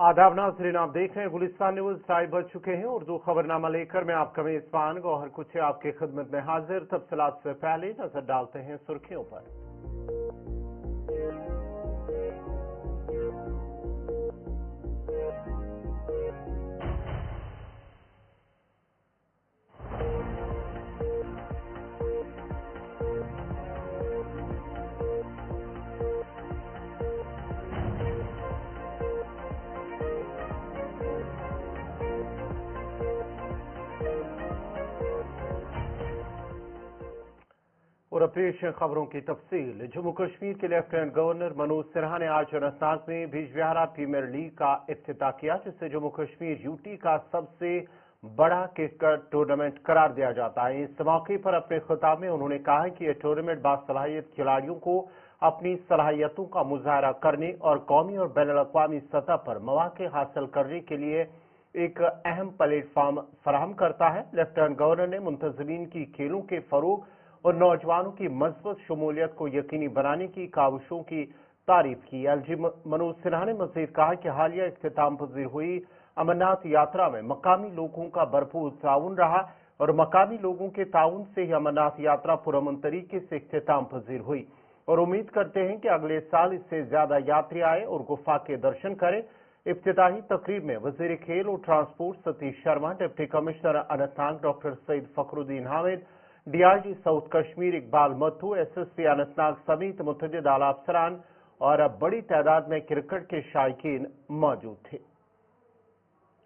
आदाब नाज़रीन, आप देख रहे हैं गुलिस्तान न्यूज। 2:30 बज चुके हैं। उर्दू खबरनामा लेकर मैं आपका मेजबान गौहर कुछ आपके खिदमत में हाजिर। तफसीलात से पहले नजर डालते हैं सुर्खियों पर। और अब पेश है खबरों की तफसील। जम्मू कश्मीर के लेफ्टिनेंट गवर्नर मनोज सिन्हा ने आज अनंतनाग में बिजबिहारा प्रीमियर लीग का इफ्तिताह किया, जिसे जम्मू कश्मीर यूटी का सबसे बड़ा क्रिकेट टूर्नामेंट करार दिया जाता है। इस मौके पर अपने खिताब में उन्होंने कहा कि यह टूर्नामेंट बासलाहियत खिलाड़ियों को अपनी सलाहियतों का मुजाहरा करने और कौमी और बैनुल अक़वामी सतह पर मौक़े हासिल करने के लिए एक अहम प्लेटफॉर्म फराहम करता है। लेफ्टिनेंट गवर्नर ने मुंतज़मीन की खेलों के फरोग और नौजवानों की मजबूत शमूलियत को यकीनी बनाने की काविशों की तारीफ की। एलजी मनोज सिन्हा ने मजीद कहा कि हालिया इख्तिताम पजीर हुई अमरनाथ यात्रा में मकामी लोगों का भरपूर ताउन रहा और मकामी लोगों के ताउन से ही अमरनाथ यात्रा पुरअमन तरीके से इख्तिताम पजीर हुई और उम्मीद करते हैं कि अगले साल इससे ज्यादा यात्री आए और गुफा के दर्शन करें। इफ्तिताही तकरीब में वजीर खेल और transport Satish Sharma, deputy commissioner Anantnag doctor Saeed Fakhruddin Hamid, DIG south Kashmir Iqbal Mathu, SSP Anantnag समेत मुतअद्दिद आला अफसरान और बड़ी तादाद में क्रिकेट के शायकीन मौजूद थे।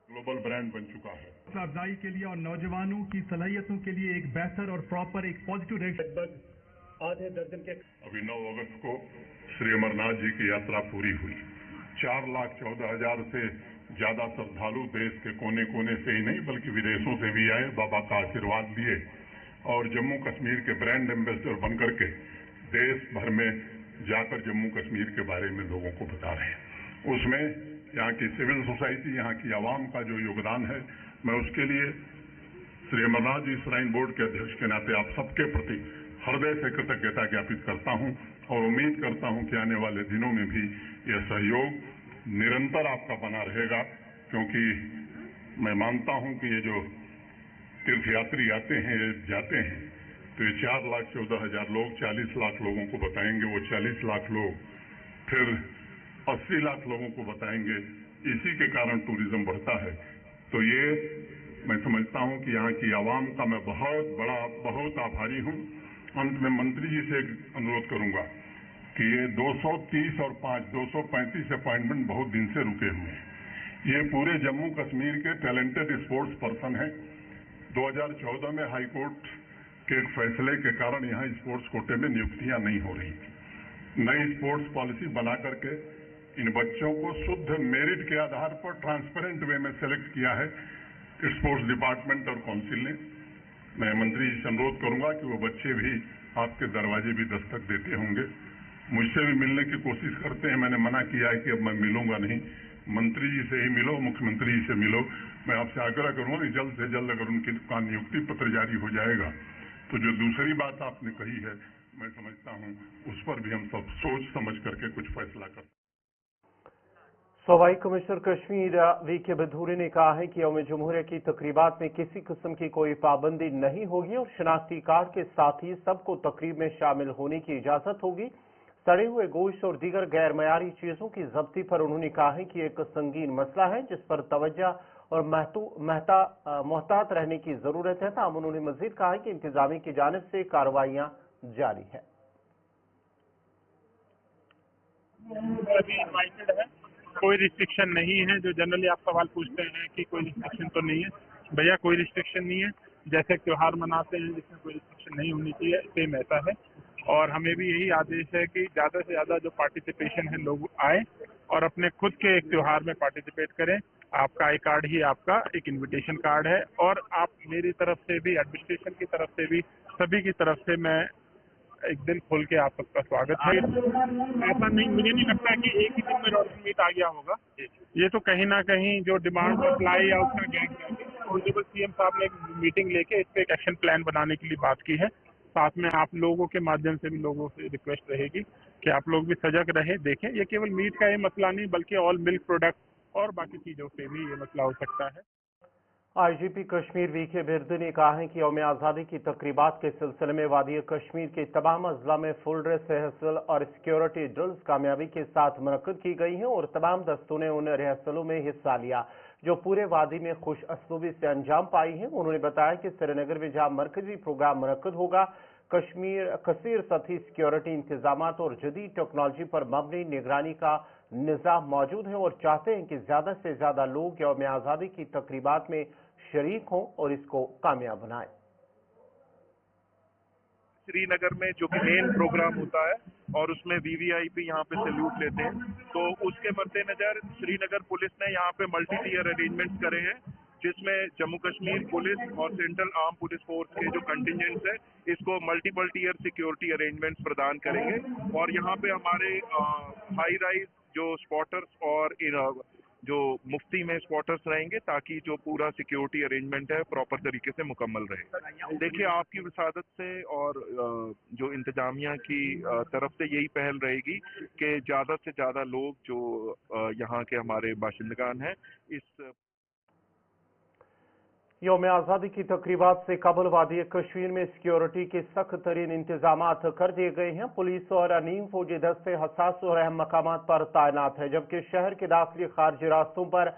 ग्लोबल ब्रांड बन चुका है। अफजाई के लिए और नौजवानों की सलाहियतों के लिए एक बेहतर और प्रॉपर एक पॉजिटिव डायरेक्शन। लगभग आधे दर्जन के अभी 9 अगस्त को श्री अमरनाथ जी की यात्रा पूरी हुई। 4,14,000 से ज्यादा श्रद्धालु देश के कोने कोने से ही नहीं बल्कि विदेशों से भी आए, बाबा का आशीर्वाद लिए और जम्मू कश्मीर के ब्रांड एम्बेसडर बनकर के देश भर में जाकर जम्मू कश्मीर के बारे में लोगों को बता रहे हैं। उसमें यहाँ की सिविल सोसाइटी, यहाँ की आवाम का जो योगदान है, मैं उसके लिए श्री अमरनाथ जी श्राइन बोर्ड के अध्यक्ष के नाते आप सबके प्रति हृदय से कृतज्ञता ज्ञापित करता हूँ और उम्मीद करता हूँ कि आने वाले दिनों में भी यह सहयोग निरंतर आपका बना रहेगा, क्योंकि मैं मानता हूँ कि ये जो तीर्थयात्री आते हैं जाते हैं तो ये 4,14,000 लोग 40 लाख लोगों को बताएंगे, वो 40 लाख लोग फिर 80 लाख लोगों को बताएंगे। इसी के कारण टूरिज्म बढ़ता है। तो ये मैं समझता हूं कि यहाँ की आवाम का मैं बहुत आभारी हूं। अंत में मंत्री जी से अनुरोध करूंगा कि ये 230 और 235 अपॉइंटमेंट बहुत दिन से रुके हुए हैं। ये पूरे जम्मू कश्मीर के टैलेंटेड स्पोर्ट्स पर्सन हैं। 2014 में हाई कोर्ट के एक फैसले के कारण यहाँ स्पोर्ट्स कोटे में नियुक्तियां नहीं हो रही थी। नई स्पोर्ट्स पॉलिसी बना करके इन बच्चों को शुद्ध मेरिट के आधार पर ट्रांसपेरेंट वे में सेलेक्ट किया है स्पोर्ट्स डिपार्टमेंट और काउंसिल ने। मैं मंत्री जी से अनुरोध करूंगा कि वो बच्चे भी आपके दरवाजे भी दस्तक देते होंगे, मुझसे भी मिलने की कोशिश करते हैं। मैंने मना किया है कि अब मैं मिलूंगा नहीं, मंत्री जी से ही मिलो, मुख्यमंत्री जी से मिलो। मैं आपसे आग्रह करूंगा कि जल्द से जल्द अगर उनकी का नियुक्ति पत्र जारी हो जाएगा तो जो दूसरी बात आपने कही है, मैं समझता हूं उस पर भी हम सब सोच समझ करके कुछ फैसला कर। सूबाई कमिश्नर कश्मीर वीके बधूरी ने कहा है कि यौम जमहूरिया की तकरीबात में किसी किस्म की कोई पाबंदी नहीं होगी और शनाख्ती कार्ड के साथ ही सबको तकरीब में शामिल होने की इजाजत होगी। सड़े हुए गोश्त और दीगर गैर मयारी चीजों की जब्ती पर उन्होंने कहा है कि एक संगीन मसला है जिस पर तवज्जो और मोहतात रहने की जरूरत है। ताहम उन्होंने मजीद कहा है कि इंतजामिया की जानिब से कार्रवाइयां जारी है। कोई रिस्ट्रिक्शन नहीं है। जो जनरली आप सवाल पूछते हैं कि कोई रिस्ट्रिक्शन तो नहीं है, भैया कोई रिस्ट्रिक्शन नहीं है। जैसे त्योहार मनाते हैं जिसमें कोई रिस्ट्रिक्शन नहीं होनी चाहिए, सेम ऐसा है। और हमें भी यही आदेश है कि ज्यादा से ज्यादा जो पार्टिसिपेशन है लोग आए और अपने खुद के एक त्योहार में पार्टिसिपेट करें। आपका आई कार्ड ही आपका एक इन्विटेशन कार्ड है और आप मेरी तरफ से भी, एडमिनिस्ट्रेशन की तरफ से भी, सभी की तरफ से मैं एक दिन खोल के आप सबका स्वागत है। ऐसा नहीं, मुझे नहीं लगता कि एक ही दिन में रोशन मीट आ गया होगा। ये तो कहीं ना कहीं जो डिमांड सप्लाई या उसका गैप ऑनरेबल सीएम साहब ने एक मीटिंग लेके इस पे एक एक्शन प्लान बनाने के लिए बात की है। साथ में आप लोगों के माध्यम से भी लोगों से रिक्वेस्ट रहेगी कि आप लोग भी सजग रहे। देखें, ये केवल मीट का ये मसला नहीं बल्कि ऑल मिल्क प्रोडक्ट और बाकी चीज़ों से भी ये मसला हो सकता है। आईजीपी कश्मीर वीके बिर्द ने कहा है कि यौम आज़ादी की तकरीबात के सिलसिले में वादी कश्मीर के तमाम अजला में फुल ड्रेस रिहर्सल और सिक्योरिटी ड्रिल्स कामयाबी के साथ मुनक्किद की गई हैं और तमाम दस्तों ने उन रिहर्सलों में हिस्सा लिया जो पूरे वादी में खुश असलूबी से अंजाम पाई हैं। उन्होंने बताया कि श्रीनगर में जहां मरकजी प्रोग्राम मुनक्किद होगा, कश्मीर कसीर सतही सिक्योरिटी इंतजाम और जदीद टेक्नोलॉजी पर मबनी निगरानी का निज़ाम मौजूद है और चाहते हैं कि ज्यादा से ज्यादा लोग यौम आज़ादी की तकरीबात में शरीक हों और इसको कामयाब बनाएं। श्रीनगर में जो कि मेन प्रोग्राम होता है और उसमें वीवीआईपी यहाँ पे सैल्यूट लेते हैं, तो उसके मद्देनजर श्रीनगर पुलिस ने यहाँ पे मल्टी टीयर अरेंजमेंट्स करे हैं, जिसमें जम्मू कश्मीर पुलिस और सेंट्रल आर्म पुलिस फोर्स के जो कंटिजेंट्स है इसको मल्टीपल टीयर सिक्योरिटी अरेंजमेंट्स प्रदान करेंगे। और यहाँ पे हमारे हाई राइज जो स्पॉटर्स और जो मुफ्ती में स्पॉटर्स रहेंगे ताकि जो पूरा सिक्योरिटी अरेंजमेंट है प्रॉपर तरीके से मुकम्मल रहे। देखिए, आपकी वसादत से और जो इंतजामिया की तरफ से यही पहल रहेगी कि ज़्यादा से ज़्यादा लोग जो यहाँ के हमारे बाशिंदगान हैं इस यौम आज़ादी की तकरीबात से कबल वादी कश्मीर में सिक्योरिटी के सख्त तरीन इंतजाम कर दिए गए हैं। पुलिस और नीम फौजी दस्ते हसास और अहम मकामात पर तैनात है, जबकि शहर के दाखिली खारजी रास्तों पर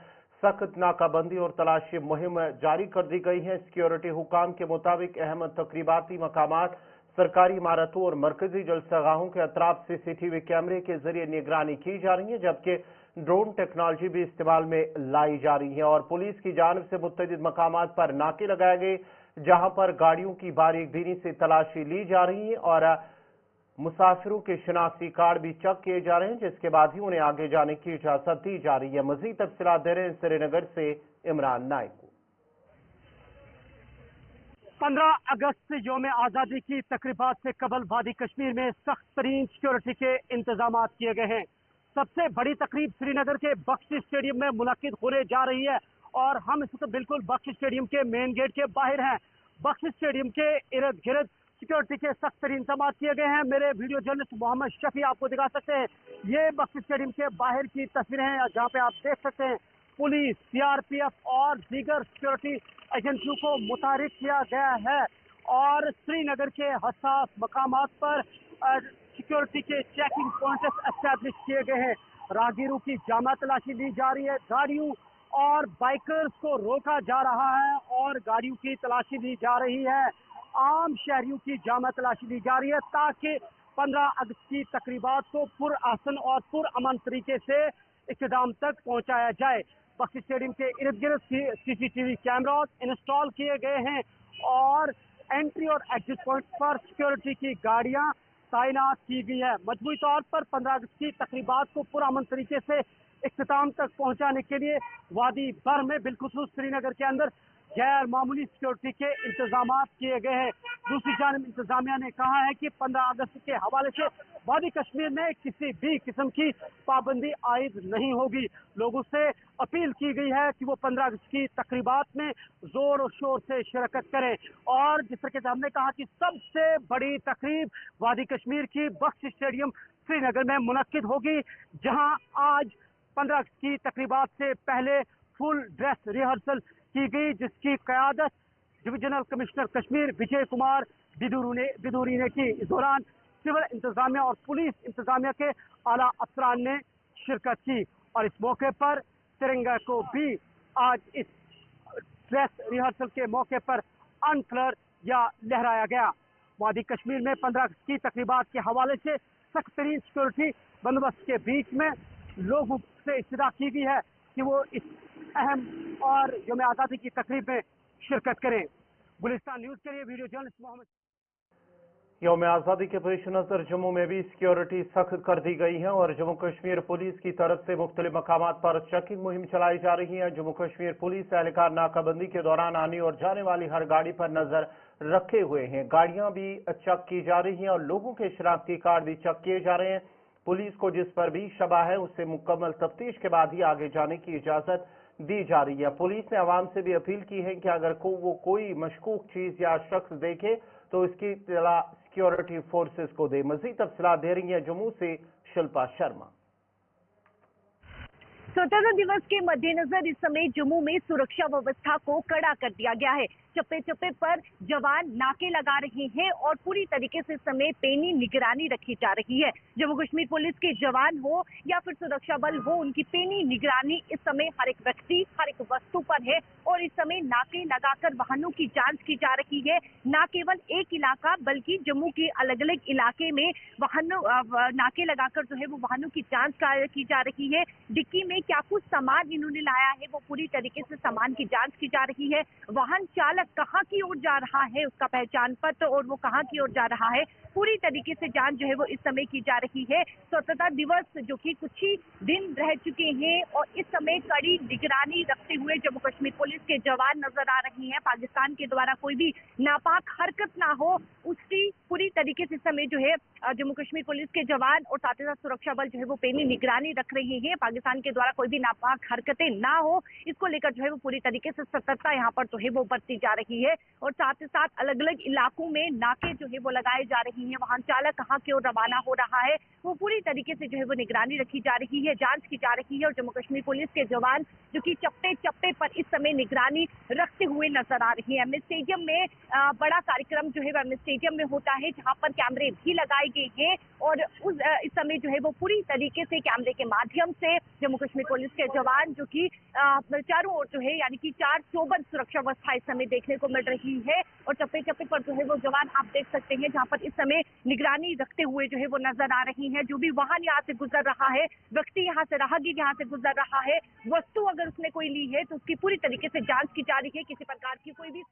सख्त नाकाबंदी और तलाशी मुहिम जारी कर दी गई है। सिक्योरिटी हुकाम के मुताबिक अहम तकरीबाती मकामात, सरकारी इमारतों और मरकजी जलसागाहों के अतराफ सीसीटीवी कैमरे के जरिए निगरानी की जा रही है, जबकि ड्रोन टेक्नोलॉजी भी इस्तेमाल में लाई जा रही है और पुलिस की जानिब से मुतअद्दिद मकामात पर नाके लगाए गए, जहां पर गाड़ियों की बारीक बीनी से तलाशी ली जा रही है और मुसाफिरों के शनाख्ती कार्ड भी चेक किए जा रहे हैं, जिसके बाद ही उन्हें आगे जाने की इजाजत दी जा रही है। मजीद तफसीलात दे रहे हैं श्रीनगर से इमरान नाइक। 15 अगस्त यौम आज़ादी की तकरीबात से कबल वादी कश्मीर में सख्त तरीन सिक्योरिटी के इंतजाम किए गए हैं। सबसे बड़ी तकरीब श्रीनगर के बख्शी स्टेडियम में मुनक्किद होने जा रही है और हम इस वक्त बिल्कुल बख्शी स्टेडियम के मेन गेट के बाहर हैं। बख्शी स्टेडियम के इर्द गिर्द सिक्योरिटी के सख्त तरीन इंतजाम किए गए हैं। मेरे वीडियो जर्नलिस्ट मोहम्मद शफी आपको दिखा सकते हैं, ये बख्शी स्टेडियम के बाहर की तस्वीरें हैं, जहाँ पे आप देख सकते हैं पुलिस, सीआरपीएफ और दीगर सिक्योरिटी एजेंसियों को मुतहरिक किया गया है और श्रीनगर के हसास मकामात पर सिक्योरिटी के चेकिंग पॉइंट्स एस्टैब्लिश किए गए हैं। राहगीरों की जामा तलाशी ली जा रही है, गाड़ियों और बाइकर्स को रोका जा रहा है और गाड़ियों की तलाशी ली जा रही है। आम शहरियों की जामा तलाशी ली जा रही है ताकि 15 अगस्त की तकरीबात को पुरअसन और पुरअमन तरीके से इख्तिताम तक पहुंचाया जाए। बख्शी स्टेडियम के इर्द गिर्द सीसीटीवी कैमरास इंस्टॉल किए गए हैं और एंट्री और एग्जिट पॉइंट पर सिक्योरिटी की गाड़ियां तैनात की गई है। मजबूरी तौर पर 15 अगस्त की तकरीबात को पुरअमन तरीके से इख्तिताम तक पहुंचाने के लिए वादी भर में बिलखुसूस श्रीनगर के अंदर गैर मामूली सिक्योरिटी के इंतजाम किए गए हैं। दूसरी जानिब इंतजामिया ने कहा है कि 15 अगस्त के हवाले से वादी कश्मीर में किसी भी किस्म की पाबंदी आयद नहीं होगी। लोगों से अपील की गई है कि वो 15 अगस्त की तकरीबात में जोर और शोर से शिरकत करें और जिस तरीके से हमने कहा कि सबसे बड़ी तकरीब वादी कश्मीर की बख्शी स्टेडियम श्रीनगर में मुनक्किद होगी, जहां आज 15 अगस्त की तकरीबात से पहले फुल ड्रेस रिहर्सल की गई, जिसकी क़यादत डिविजनल कमिश्नर कश्मीर विजय कुमार बिदूरी ने की। इस दौरान सिविल इंतजामिया और पुलिस इंतजामिया के आला अफसरान ने शिरकत की और इस मौके पर तिरंगा को भी आज इस ड्रेस रिहर्सल के मौके पर अनफ्लर या लहराया गया। वादी कश्मीर में 15 अगस्त की तकरीबात के हवाले से सख्त तरीन सिक्योरिटी बंदोबस्त के बीच में लोगों से इस्तदा की गई है कि वो इस अहम और यौम आज़ादी की तकरीब में शिरकत करें। गुलिस्तान न्यूज़ के लिए वीडियो जर्नलिस्ट मोहम्मद। यौम आज़ादी के पेश नज़र जम्मू में भी सिक्योरिटी सख्त कर दी गई है और जम्मू कश्मीर पुलिस की तरफ से मुख्तलिफ मकामात पर चेकिंग मुहिम चलाई जा रही है। जम्मू कश्मीर पुलिस एहलकार नाकाबंदी के दौरान आने और जाने वाली हर गाड़ी पर नजर रखे हुए हैं। गाड़ियां भी चेक की जा रही हैं और लोगों के शनाख्ती कार्ड भी चेक किए जा रहे हैं। पुलिस को जिस पर भी शबा है उससे मुकम्मल तफ्तीश के बाद ही आगे जाने की इजाजत दी जा रही है। पुलिस ने आवाम से भी अपील की है कि अगर वो कोई मशकूक चीज या शख्स देखे तो इसकी इत्तला सिक्योरिटी फोर्सेस को दे। मजीद तफसीलात दे रही है जम्मू से शिल्पा शर्मा। स्वतंत्रता दिवस के मद्देनजर इस समय जम्मू में सुरक्षा व्यवस्था को कड़ा कर दिया गया है। चप्पे चप्पे पर जवान नाके लगा रहे हैं और पूरी तरीके से इस समय पैनी निगरानी रखी जा रही है। जम्मू कश्मीर पुलिस के जवान हो या फिर सुरक्षा बल हो, उनकी पैनी निगरानी इस समय हर एक व्यक्ति, हर एक वस्तु पर है और इस समय नाके लगाकर वाहनों की जांच की जा रही है। न केवल एक इलाका बल्कि जम्मू के अलग अलग इलाके में वाहनों नाके लगाकर जो है वो वाहनों की जांच की जा रही है। डिक्की में क्या कुछ सामान इन्होंने लाया है वो पूरी तरीके से सामान की जांच की जा रही है। वाहन चालक कहां की ओर जा रहा है, उसका पहचान पत्र और वो कहां की ओर जा रहा है, पूरी तरीके से जांच जो है वो इस समय की जा रही है। स्वतंत्रता दिवस जो कि कुछ ही दिन रह चुके हैं और इस समय कड़ी निगरानी रखते हुए जम्मू कश्मीर पुलिस के जवान नजर आ रही हैं। पाकिस्तान के द्वारा कोई भी नापाक हरकत ना हो उसकी पूरी तरीके से इस समय जो है जम्मू कश्मीर पुलिस के जवान और साथ ही साथ सुरक्षा बल जो है वो पैनी निगरानी रख रहे हैं। पाकिस्तान के द्वारा कोई भी नापाक हरकतें ना हो इसको लेकर जो है वो पूरी तरीके से सतर्कता यहाँ पर जो है वो बरती जा रही है और साथ ही साथ अलग अलग इलाकों में नाके जो है वो लगाए जा रही है। वाहन चालक कहाँ की ओर रवाना हो रहा है वो पूरी तरीके से जो है वो निगरानी रखी जा रही है, जांच की जा रही है और जम्मू कश्मीर पुलिस के जवान जो कि चप्पे चप्पे पर इस समय निगरानी रखते हुए नजर आ रही है। एमए स्टेडियम में बड़ा कार्यक्रम जो है एमए स्टेडियम में होता है जहां पर कैमरे भी लगाए गए हैं और इस समय जो है वो पूरी तरीके से कैमरे के माध्यम से जम्मू कश्मीर पुलिस के जवान जो कि चारों ओर जो है यानी कि 4 चौबंद सुरक्षा व्यवस्था इस समय देखने को मिल रही है और चप्पे चप्पे पर जो है वो जवान आप देख सकते हैं जहां पर इस समय निगरानी रखते हुए जो है वो नजर आ रही है। जो भी वाहन यहाँ से गुजर रहा है, व्यक्ति यहाँ से, राहगीर यहाँ से गुजर रहा है, वस्तु अगर उसने कोई ली है तो उसकी पूरी तरीके से जांच की जा रही है। किसी प्रकार की कोई भी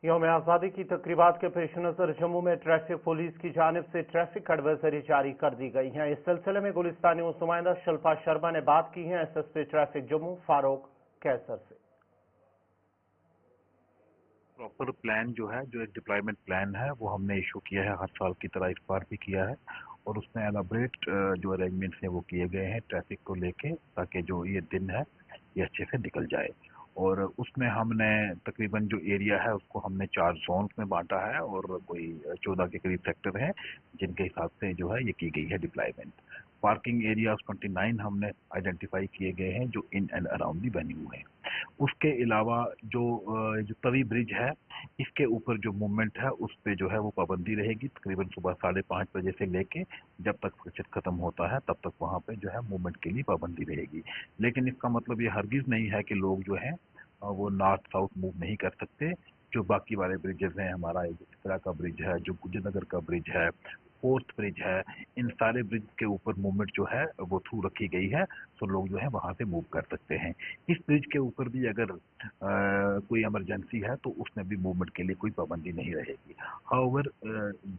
यौम आज़ादी की तकरीबात के पेश नज़र जम्मू में ट्रैफिक पुलिस की जानिब से ट्रैफिक एडवाइजरी जारी कर दी गई है। इस सिलसिले में गुलिस्तानी नुमाइंदा शिल्पा शर्मा ने बात की है एसएसपी ट्रैफिक जम्मू फारूक कैसर से। प्रॉपर प्लान जो है, जो एक डिप्लॉयमेंट प्लान है वो हमने इशू किया है, हर साल की तरह इस बार भी किया है और उसमें एलाबरेट जो अरेंजमेंट्स हैं वो किए गए हैं ट्रैफिक को लेके, ताकि जो ये दिन है ये अच्छे से निकल जाए। और उसमें हमने तकरीबन जो एरिया है उसको हमने 4 जोन्स में बांटा है और कोई 14 के करीब सेक्टर हैं जिनके हिसाब से जो है ये की गई है डिप्लॉयमेंट। पार्किंग एरियाज 29 हमने आइडेंटिफाई किए गए हैं जो इन एंड अराउंड दी बनी हुए हैं। उसके अलावा जो तवी ब्रिज है इसके ऊपर जो मूवमेंट है उस पर जो है वो पाबंदी रहेगी, तकरीबन सुबह 5:30 बजे से लेके जब तक प्रोजेक्ट खत्म होता है तब तक वहाँ पे जो है मूवमेंट के लिए पाबंदी रहेगी। लेकिन इसका मतलब ये हरगिज़ नहीं है कि लोग जो हैं वो नॉर्थ साउथ मूव नहीं कर सकते। जो बाकी वाले ब्रिजेस हैं, हमारा इस का ब्रिज है, जो गुजरनगर का ब्रिज है, 4th ब्रिज है, इन सारे ब्रिज के ऊपर मूवमेंट जो है वो थ्रू रखी गई है, तो लोग जो है वहाँ से मूव कर सकते हैं। इस ब्रिज के ऊपर भी अगर कोई इमरजेंसी है तो उसमें भी मूवमेंट के लिए कोई पाबंदी नहीं रहेगी। हाउएवर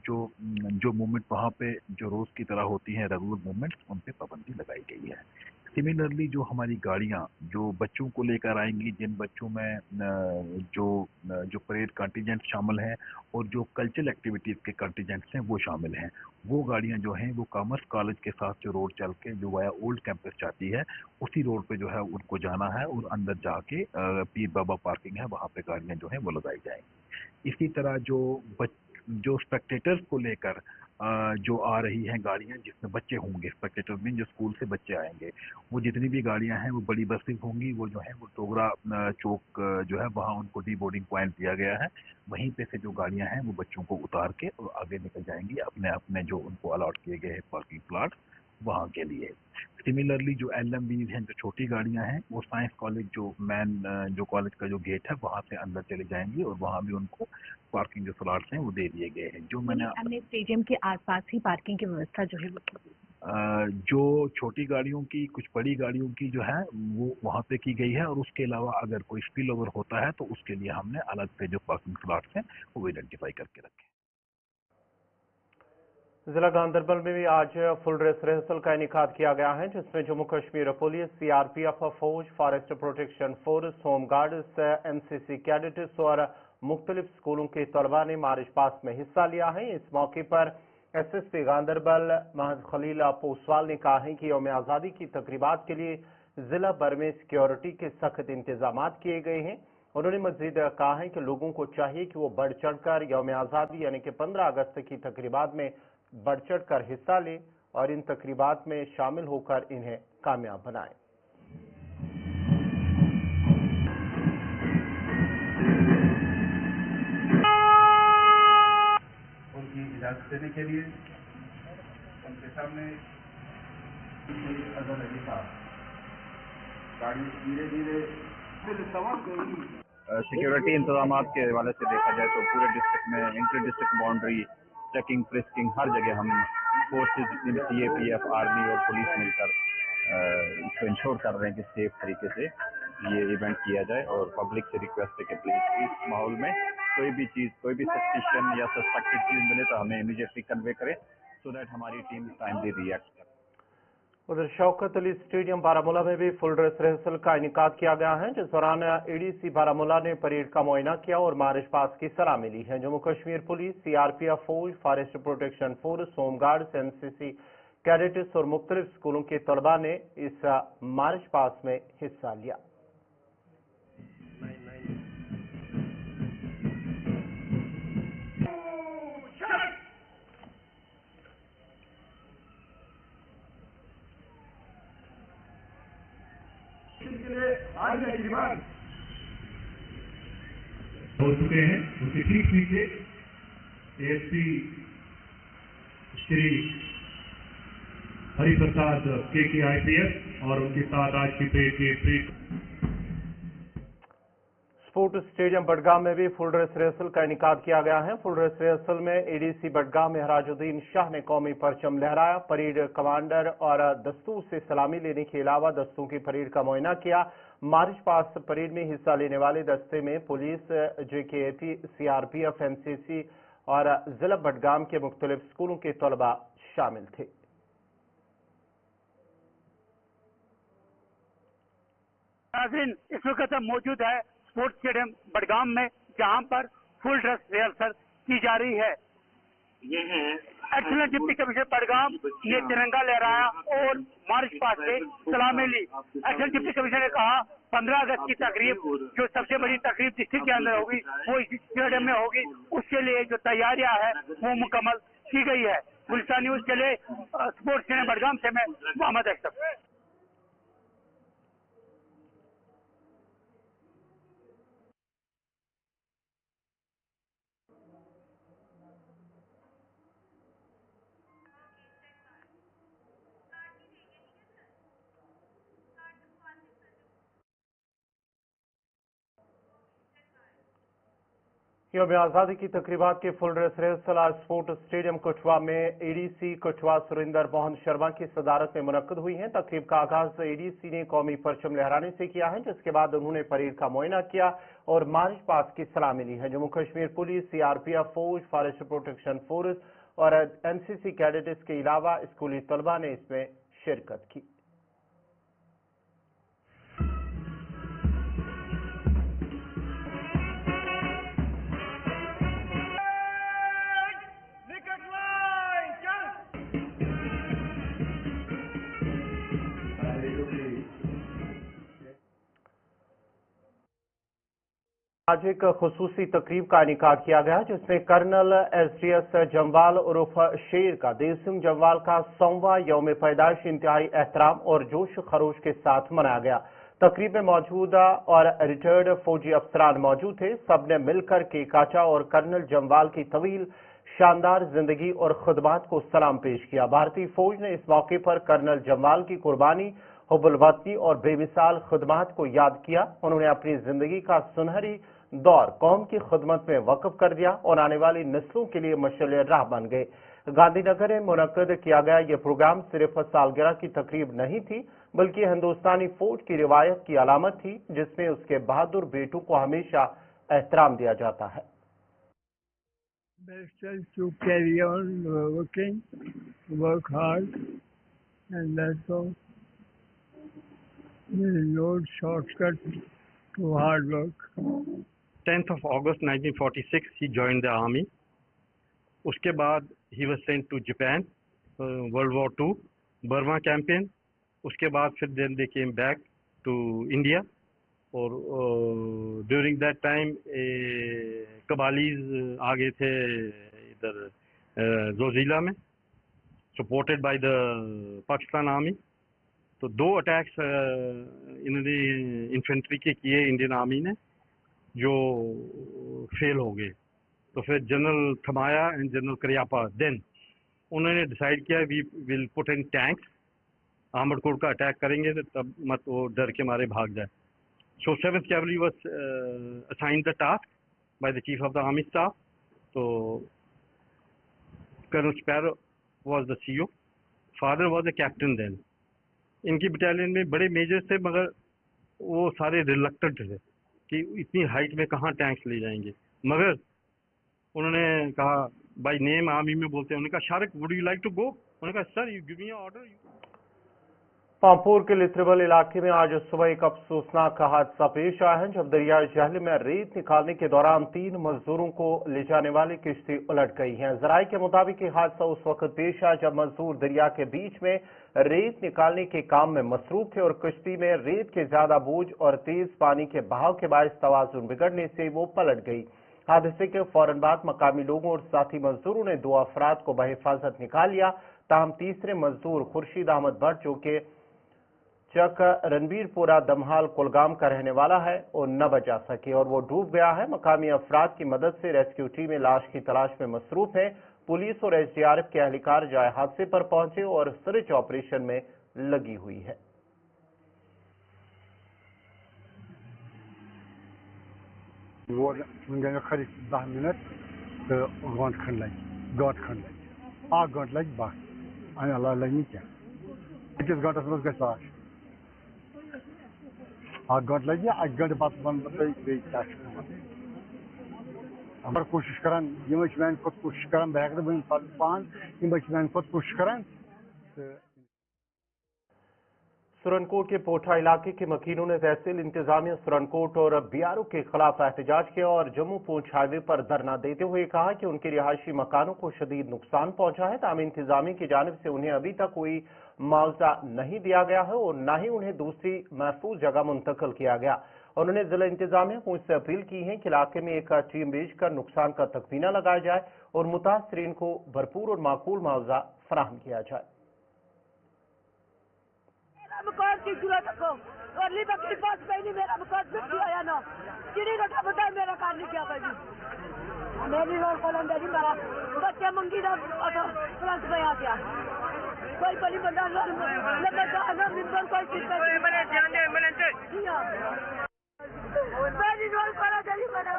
जो मूवमेंट वहाँ पे जो रोज़ की तरह होती हैं रेगुलर मूवमेंट्स, उन पे पाबंदी लगाई गई है। सिमिलरली जो हमारी गाड़ियाँ जो बच्चों को लेकर आएंगी, जिन बच्चों में जो परेड कंटिजेंट शामिल हैं और जो कल्चरल एक्टिविटीज़ के कंटिजेंट्स हैं वो शामिल हैं, वो गाड़ियाँ जो हैं वो कॉमर्स कॉलेज के साथ जो रोड चल के जो वाया ओल्ड कैंपस जाती है उसी रोड पे जो है उनको जाना है और अंदर जाके पीर बाबा पार्किंग है वहाँ पे गाड़ियाँ जो हैं वो लगाई जाएंगी। इसी तरह जो स्पेक्टेटर्स को लेकर जो आ रही हैं गाड़ियाँ जिसमें बच्चे होंगे, स्पेक्टेटर्स में जो स्कूल से बच्चे आएंगे, वो जितनी भी गाड़ियाँ हैं वो बड़ी बसें होंगी, वो जो है वो टोगरा चौक जो है वहाँ उनको डी बोर्डिंग पॉइंट दिया गया है, वहीं पे से जो गाड़ियाँ हैं वो बच्चों को उतार के और आगे निकल जाएंगी अपने अपने जो उनको अलॉट किए गए हैं पार्किंग प्लाट वहाँ के लिए। सिमिलरली जो LMVs हैं, जो छोटी गाड़ियाँ हैं, वो साइंस कॉलेज जो कॉलेज का जो गेट है वहाँ से अंदर चले जाएंगी और वहाँ भी उनको पार्किंग जो स्लॉट्स हैं वो दे दिए गए हैं। जो मैंने स्टेडियम के आसपास ही पार्किंग की व्यवस्था जो है वो जो छोटी गाड़ियों की, कुछ बड़ी गाड़ियों की जो है वो वहाँ पे की गई है और उसके अलावा अगर कोई स्पिल ओवर होता है तो उसके लिए हमने अलग से जो पार्किंग स्लॉट्स हैं वो आइडेंटिफाई करके रखे। जिला गांधरबल में भी आज फुल ड्रेस रिहर्सल का इनेकाद किया गया है जिसमें जम्मू कश्मीर पुलिस, CRPF फौज, forest protection force, home guards, MCC cadets और मुख्तलिफ स्कूलों के तलबा ने मार्च पास्ट में हिस्सा लिया है। इस मौके पर SSP गांधरबल महज खलील पोसवाल ने कहा है कि यौम आज़ादी की तकरीबात के लिए जिला भर में सिक्योरिटी के सख्त इंतजाम किए गए हैं। उन्होंने मजीद कहा है कि लोगों को चाहिए कि वो बढ़ चढ़ कर यौम आज़ादी यानी कि 15 अगस्त की तकरीबात में बढ़ चढ़ कर हिस्सा ले और इन तकरीबात में शामिल होकर इन्हें कामयाब बनाएं। उनकी इजाजत देने के लिए उनके सामने अजहर अली साहब गाड़ी धीरे धीरे सिक्योरिटी इंतजाम के हवाले से देखा जाए तो पूरे डिस्ट्रिक्ट में inter district boundary checking frisking हर जगह हम फोर्सेज जितनी भी CAPF आर्मी और पुलिस मिलकर इसको इंश्योर कर रहे हैं कि सेफ तरीके से ये इवेंट किया जाए। और पब्लिक से रिक्वेस्ट है कि प्लीज इस माहौल में कोई भी चीज़ कोई भी सस्पिशन या सस्पेक्टेड चीज़ मिले तो हमें इमीडिएटली कन्वे करें सो दैट हमारी टीम टाइमली रिएक्ट करे। उधर शौकत अली स्टेडियम बारामूला में भी फुल ड्रेस रिहर्सल का इनेकाद किया गया है, जिस दौरान ADC बारामूला ने परेड का मुआयना किया और मार्च पास्ट की सलामी ली है। जम्मू कश्मीर पुलिस, CRPF फौज, forest protection force, home guards, NCC cadets और मुख्तलिफ स्कूलों के तलबा ने इस मार्च पास्ट में हिस्सा लिया। हो चुके हैं उनके ठीक नीचे ASP Shri Hariprasad KK IPS और उनके साथ आज की परेड के स्पोर्ट स्टेडियम बडगाम में भी फुल ड्रेस रिहर्सल का इनेकाद किया गया है। फुल ड्रेस रिहर्सल में ADC बडगाम महराजुद्दीन शाह ने कौमी परचम लहराया। परेड कमांडर और दस्तों से सलामी लेने के अलावा दस्तों की परेड का मुआयना किया। मार्च पास्ट परेड में हिस्सा लेने वाले दस्ते में पुलिस, JKAP, CRPF, NCC और जिला बडगाम के मुख्तलिफ स्कूलों के तलबा शामिल थे। नाज़रीन, इस वक्त हम मौजूद है स्पोर्ट्स स्टेडियम बडगाम में, जहां पर फुल ड्रेस रिहर्सल की जा रही है। ये है एक्सीलेंट डिप्टी कमिश्नर बडगाम ने तिरंगा लहराया और मार्च पास्ट से सलामी ली। एक्सीलेंट डिप्टी कमिश्नर ने कहा 15 अगस्त की तकरीब जो सबसे बड़ी तकरीब डिस्ट्रिक्ट के अंदर होगी वो इसी स्टेडियम में होगी। उसके लिए जो तैयारियां है वो मुकम्मल की गई है। गुलिस्तान न्यूज के लिए स्पोर्ट्स स्टेडियम बडगाम से मैं मोहम्मद अशरफ। यौम आज़ादी की तकरीबात के फुल ड्रेस रिहर्सल आज स्पोर्ट स्टेडियम कठुआ में ADC कठुआ सुरिंदर मोहन शर्मा की सदारत में मुनक्कद हुई है। तकरीब का आगाज ADC ने कौमी परचम लहराने से किया है, जिसके बाद उन्होंने परेड का मुआयना किया और मार्च पास्ट की सलामी ली है। जम्मू कश्मीर पुलिस, CRPF फौज, फॉरेस्ट प्रोटेक्शन फोर्स और NCC कैडेट्स के अलावा स्कूली तलबा ने इसमें शिरकत की। आज एक खुसूसी तकरीब का इनेकाद किया गया, जिसमें कर्नल SDS जम्वाल उर्फ शेर का देव सिंह जम्वाल का 100वां यौम पैदाइश इंतहाई एहतराम और जोश खरोश के साथ मनाया गया। तकरीब में मौजूदा और रिटायर्ड फौजी अफसरान मौजूद थे। सबने मिलकर केक काटा और कर्नल जम्वाल की तवील शानदार जिंदगी और खुदबात को सलाम पेश किया। भारतीय फौज ने इस मौके पर कर्नल जम्वाल की कुर्बानी, हुब्बुल वतनी और बेमिसाल खुदमात को याद किया। उन्होंने अपनी जिंदगी का सुनहरी दौर कौम की खिदमत में वक्फ कर दिया और आने वाली नस्लों के लिए मशाल राह बन गए। गांधीनगर में मुनक्कद किया गया ये प्रोग्राम सिर्फ सालगिरह की तकरीब नहीं थी, बल्कि हिंदुस्तानी फौज की रिवायत की अलामत थी, जिसमें उसके बहादुर बेटों को हमेशा एहतराम दिया जाता है। To carry on working, work hard, and that's all. There is no shortcut to hard work. 10th of August 1946 he joined the army. उसके बाद he was sent to Japan, World War II, Burma campaign. उसके बाद फिर then they came back to India. और during that time कबालीज आ गए थे इधर जोजिला में, supported by the Pakistan Army. तो 2 अटैक्स इन्होंने इन्फेंट्री के किए इंडियन आर्मी ने, जो फेल हो गए। तो फिर general Thimayya and general Cariappa then उन्होंने डिसाइड किया we will put in tanks, armoured corps का अटैक करेंगे तो तब मत वो डर के मारे भाग जाए। सो 7th Cavalry was assigned the task by the Chief of the Army Staff. तो Colonel Sparrow was the CO, father was a captain then. इनकी बटालियन में बड़े मेजर्स थे, मगर वो सारे रिलक्टेंट थे कि इतनी हाइट में कहाँ टैंक्स ले जाएंगे। मगर उन्होंने कहा, बाय नेम आर्मी में बोलते हैं, उन्होंने कहा Shariq would you like to go? उन्होंने कहा sir you give me order. Pampore के लिथरबल इलाके में आज सुबह एक अफसोसनाक हादसा पेश आया है, जब दरियाई जहल में रेत निकालने के दौरान 3 मजदूरों को ले जाने वाली किश्ती उलट गई है। जराये के मुताबिक ये हादसा उस वक्त पेश आया जब मजदूर दरिया के बीच में रेत निकालने के काम में मसरूफ थे और किश्ती में रेत के ज्यादा बोझ और तेज पानी के बहाव के बायस तवाजुन बिगड़ने से वो पलट गई। हादसे के फौरन बाद मकामी लोगों और साथी मजदूरों ने 2 अफराद को बहिफाजत निकाल लिया, ताहम तीसरे मजदूर खुर्शीद अहमद भट्ट, जो कि चक रणबीरपुरा दमहाल कुलगाम का रहने वाला है, और न बचा सके और वो डूब गया है। मकामी अफराद की मदद से रेस्क्यू टीमें लाश की तलाश में मसरूफ है। पुलिस और SDRF के एहलकार जाए हादसे पर पहुंचे और सर्च ऑपरेशन में लगी हुई है। वो 10 मिनट तो घंट खंड लगी बस अल्लाह लगी क्या 21 घंटे मज गई लाश 8 घंटे लगी 8 घंटे बाद हम कोशिश करान मान कोशिश करान बह पान मान कोशिश करान। सुरनकोट के पोठा इलाके के मकीनों ने तहसील इंतजामिया सुरनकोट और BRO के खिलाफ एहतजाज किया और जम्मू पूंछ हाईवे पर धरना देते हुए कहा कि उनके रिहायशी मकानों को शदीद नुकसान पहुंचा है, ताहम इंतजामिया की जानिब से उन्हें अभी तक कोई मुआवजा नहीं दिया गया है और न ही उन्हें दूसरी महफूज जगह मुंतकिल किया गया। उन्होंने जिला इंतजामिया पूंछ से अपील की है कि इलाके में एक टीम भेजकर नुकसान का तखमीना लगाया जाए और मुतासरीन को भरपूर और माकूल मुआवजा फराहम किया जाए। मकान की जरूरत को और ली बकरी पास नहीं मेरा मकान बिक आया ना किरी रखा बता मेरा काम नहीं किया भाई मेरी रोड कलंदे जी मेरा बच्चे मंगी ना फ्रंट पे आ गया कोई बड़ी बंदा लगा ना मिंबर कोई चीज मैंने ध्यान दे मैंने मेरी रोड करा चली मैंने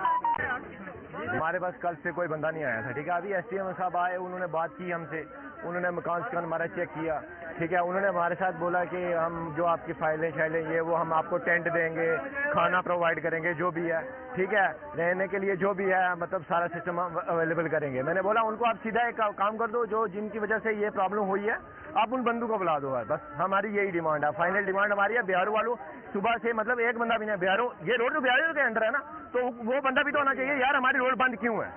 हमारे पास कल से कोई बंदा नहीं आया था, ठीक है। अभी SDM साहब आए, उन्होंने बात की हमसे, उन्होंने मकान स्कान हमारा चेक किया, ठीक है। उन्होंने हमारे साथ बोला कि हम जो आपकी फाइलें शाइलें ये वो हम आपको टेंट देंगे, खाना प्रोवाइड करेंगे, जो भी है, ठीक है, रहने के लिए जो भी है, मतलब सारा सिस्टम अवेलेबल करेंगे। मैंने बोला उनको आप सीधा एक काम कर दो, जो जिनकी वजह से ये प्रॉब्लम हुई है आप उन बंदों को बुला दो, बस हमारी यही डिमांड है। फाइनल डिमांड हमारी है BRO वालों, सुबह से मतलब एक बंदा भी नहीं, BRO ये रोड तो BRO के अंडर है ना, तो वो बंदा भी तो होना चाहिए यार, हमारी रोड बंद क्यों है,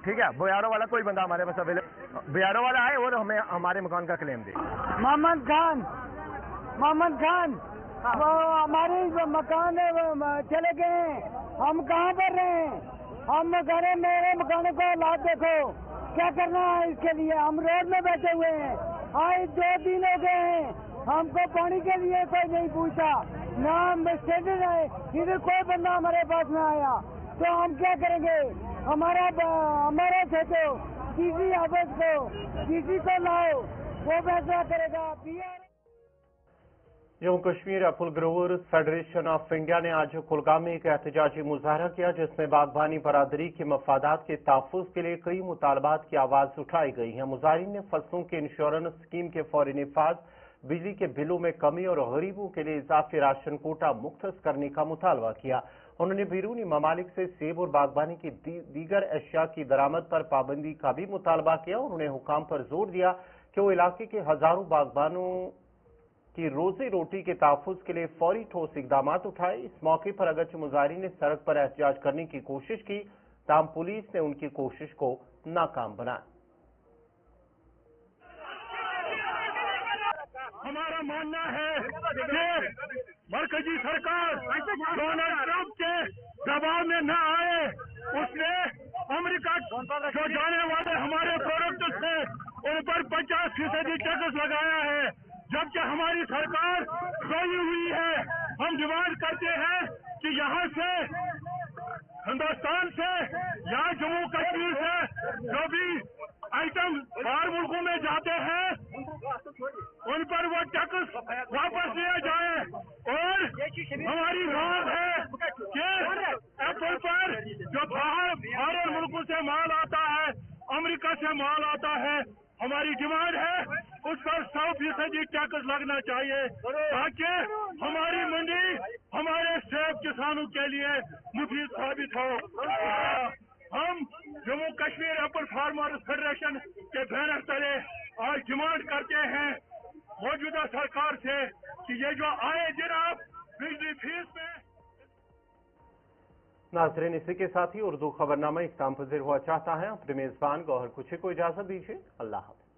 ठीक है। BRO वाला कोई बंदा हमारे पास अवेलेबल, BRO वाला आए और हमें हमारे मकान का क्लेम दे। मोहम्मद खान वो हमारे मकान चले गए, हम कहाँ पर रहे, हम घर मेरे मकान को हालात देखो, क्या करना है इसके लिए, हम रोड में बैठे हुए हैं, आज 2 दिन हो गए हैं, हमको पानी के लिए कोई नहीं पूछा, ना स्टेशन है, इधर कोई बंदा हमारे पास ना आया, तो हम क्या करेंगे, हमारा सोचो किसी ऑफिस को किसी को लाओ, वो फैसला करेगा। Jammu Kashmir Apple growers federation of India ने आज कुलगाम में एक एहतजाजी मुजाहरा किया, जिसमें बागबानी बरादरी के मफादात के तहफ़्फ़ुज़ के लिए कई मुतालबात की आवाज़ उठाई गई है। मुजाहिरीन ने फसलों के इंश्योरेंस स्कीम के फौरी निफाज, बिजली के बिलों में कमी और गरीबों के लिए इजाफी राशन कोटा मुख्तस करने का मुतालबा किया। उन्होंने बैरूनी ममालिक से सेब और बागबानी की दीगर अशिया की दरामद पर पाबंदी का भी मुतालबा किया। उन्होंने हुकाम पर जोर दिया कि वो इलाके के हजारों बागबानों की रोजी रोटी के तहफ़्फ़ुज़ के लिए फौरी ठोस इकदाम उठाए। इस मौके पर अगरचे मुजाहिरीन ने सड़क पर एहतजाज करने की कोशिश की, ताहम पुलिस ने उनकी कोशिश को नाकाम बनाया। हमारा मानना है कि मरकजी सरकार डोनाल्ड ट्रंप के दबाव में न आए, उसने अमेरिका जो जाने वाले हमारे प्रोडक्ट से उन पर 50% टैक्स लगाया है, जबकि हमारी सरकार सोई हुई है। हम डिमांड करते हैं कि यहाँ से, हिंदुस्तान से या जम्मू कश्मीर से जो भी आइटम बाहर मुल्कों में जाते हैं उन पर वो टैक्स वापस लिया जाए। और हमारी मांग है कि एप्पल पर जो बाहर मुल्कों से माल आता है, अमेरिका से माल आता है, हमारी डिमांड है उस पर 100% टैक्स लगना चाहिए, ताकि हमारी मंडी हमारे सेब किसानों के लिए मुफीद साबित हो। हम Jammu Kashmir Apple farmers federation के बैनर तले आज डिमांड करते हैं मौजूदा सरकार से कि ये जो आए दिन आप बिजली फीस में। नाज़रीन, इसी के साथ ही उर्दू खबरनामा इख्तिताम पज़ीर हुआ चाहता है। अपने मेज़बान गौहर कुछे को इजाज़त दीजिए। अल्लाह हाफ़िज़।